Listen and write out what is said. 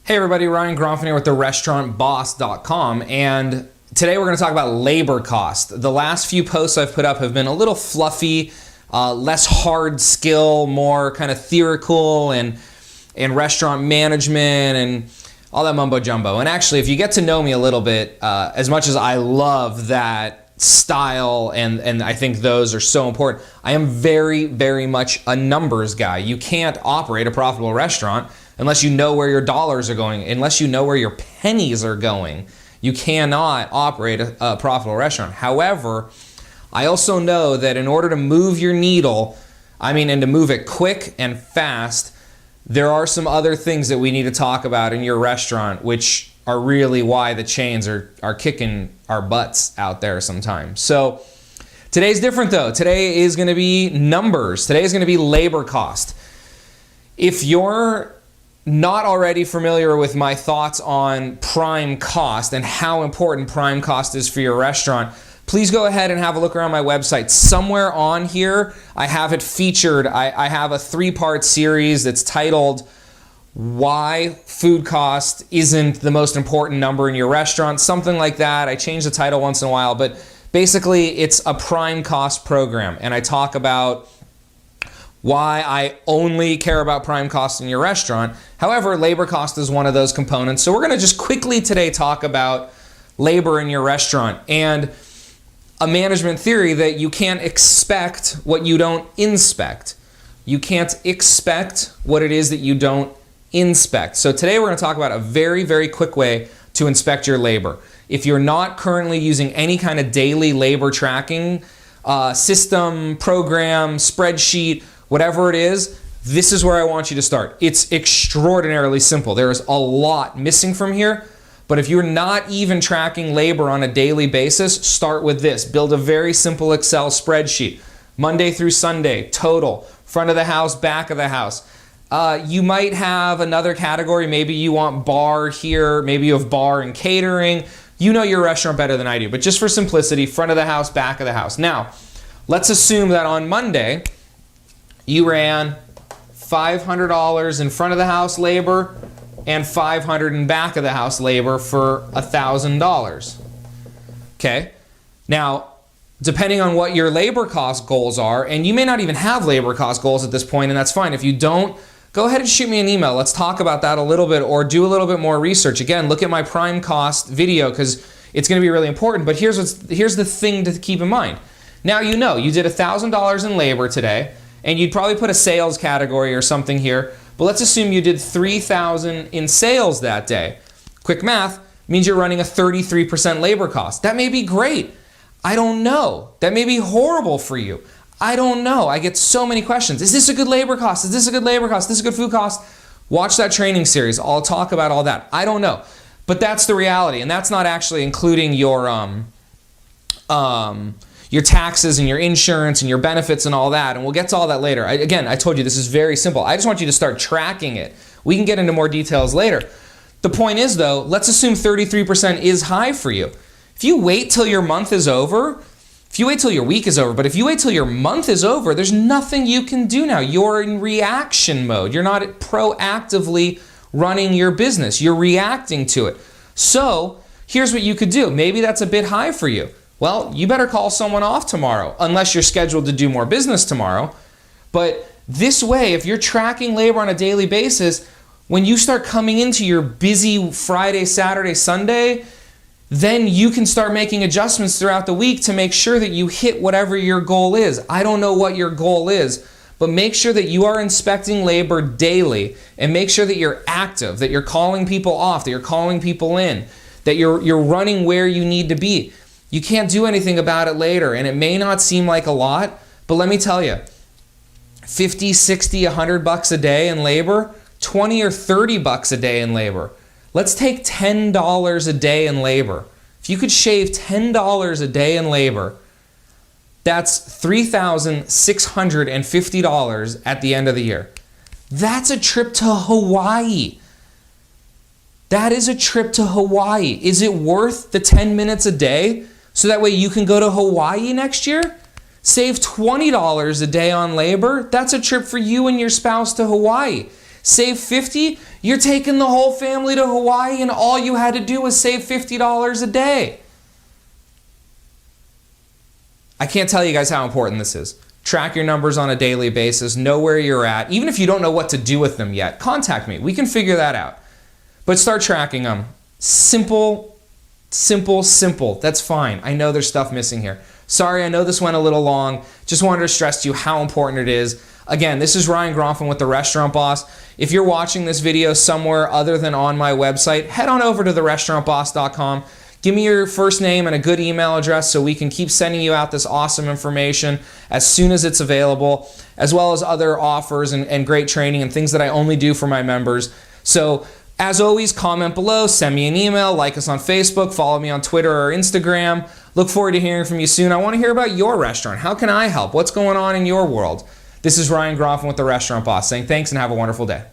Hey everybody, Ryan Gronfin here with therestaurantboss.com, and today we're going to talk about labor cost. The last few posts I've put up have been a little fluffy, less hard skill, more kind of theoretical and restaurant management and all that mumbo jumbo. And actually, if you get to know me a little bit, as much as I love that style and I think those are so important, I am very, very much a numbers guy. You can't operate a profitable restaurant unless you know where your dollars are going, unless you know where your pennies are going. You cannot operate a profitable restaurant. However, I also know that in order to move your needle, and to move it quick and fast, there are some other things that we need to talk about in your restaurant, which are really why the chains are kicking our butts out there sometimes. So today's different though. Today is going to be numbers. Today is going to be labor cost. If you're not already familiar with my thoughts on prime cost and how important prime cost is for your restaurant, please go ahead and have a look around my website. Somewhere on here, I have it featured. I have a 3-part series that's titled Why Food Cost Isn't the Most Important Number in Your Restaurant, something like that. I change the title once in a while, but basically it's a prime cost program, and I talk about why I only care about prime cost in your restaurant. However, labor cost is one of those components. So we're gonna just quickly today talk about labor in your restaurant and a management theory that you can't expect what you don't inspect. You can't expect what it is that you don't inspect. So today we're gonna talk about a very, very quick way to inspect your labor. If you're not currently using any kind of daily labor tracking system, program, spreadsheet, whatever it is, this is where I want you to start. It's extraordinarily simple. There is a lot missing from here, but if you're not even tracking labor on a daily basis, start with this. Build a very simple Excel spreadsheet. Monday through Sunday, total, front of the house, back of the house. You might have another category. Maybe you want bar here, maybe you have bar and catering. You know your restaurant better than I do, but just for simplicity, front of the house, back of the house. Now, let's assume that on Monday, you ran $500 in front of the house labor and $500 in back of the house labor for $1,000. Okay, now depending on what your labor cost goals are, and you may not even have labor cost goals at this point, and that's fine. If you don't, go ahead and shoot me an email. Let's talk about that a little bit, or do a little bit more research. Again, look at my prime cost video because it's going to be really important. But here's the thing to keep in mind. Now you know you did $1,000 in labor today, and you'd probably put a sales category or something here, but let's assume you did $3,000 in sales that day. Quick math means you're running a 33% labor cost. That may be great. I don't know. That may be horrible for you. I don't know. I get so many questions. Is this a good labor cost? Is this a good labor cost? Is this a good food cost? Watch that training series. I'll talk about all that. I don't know. But that's the reality, and that's not actually including your taxes and your insurance and your benefits and all that, and we'll get to all that later. Again, I told you this is very simple. I just want you to start tracking it. We can get into more details later. The point is though, let's assume 33% is high for you. If you wait till your month is over, if you wait till your week is over, but if you wait till your month is over, there's nothing you can do now. You're in reaction mode. You're not proactively running your business. You're reacting to it. So here's what you could do. Maybe that's a bit high for you. Well, you better call someone off tomorrow, unless you're scheduled to do more business tomorrow. But this way, if you're tracking labor on a daily basis, when you start coming into your busy Friday, Saturday, Sunday, then you can start making adjustments throughout the week to make sure that you hit whatever your goal is. I don't know what your goal is, but make sure that you are inspecting labor daily and make sure that you're active, that you're calling people off, that you're calling people in, that you're running where you need to be. You can't do anything about it later, and it may not seem like a lot, but let me tell you, 50, 60, $100 a day in labor, 20 or 30 bucks a day in labor. Let's take $10 a day in labor. If you could shave $10 a day in labor, that's $3,650 at the end of the year. That's a trip to Hawaii. That is a trip to Hawaii. Is it worth the 10 minutes a day so that way you can go to Hawaii next year? Save $20 a day on labor. That's a trip for you and your spouse to Hawaii. Save 50, you're taking the whole family to Hawaii and all you had to do was save $50 a day. I can't tell you guys how important this is. Track your numbers on a daily basis, know where you're at. Even if you don't know what to do with them yet, contact me. We can figure that out. But start tracking them. Simple, simple, simple. That's fine. I know there's stuff missing here. Sorry, I know this went a little long. Just wanted to stress to you how important it is. Again, this is Ryan Gronfman with The Restaurant Boss. If you're watching this video somewhere other than on my website, head on over to therestaurantboss.com. Give me your first name and a good email address so we can keep sending you out this awesome information as soon as it's available, as well as other offers and great training and things that I only do for my members. So as always, comment below, send me an email, like us on Facebook, follow me on Twitter or Instagram. Look forward to hearing from you soon. I want to hear about your restaurant. How can I help? What's going on in your world? This is Ryan Gronfman with The Restaurant Boss saying thanks and have a wonderful day.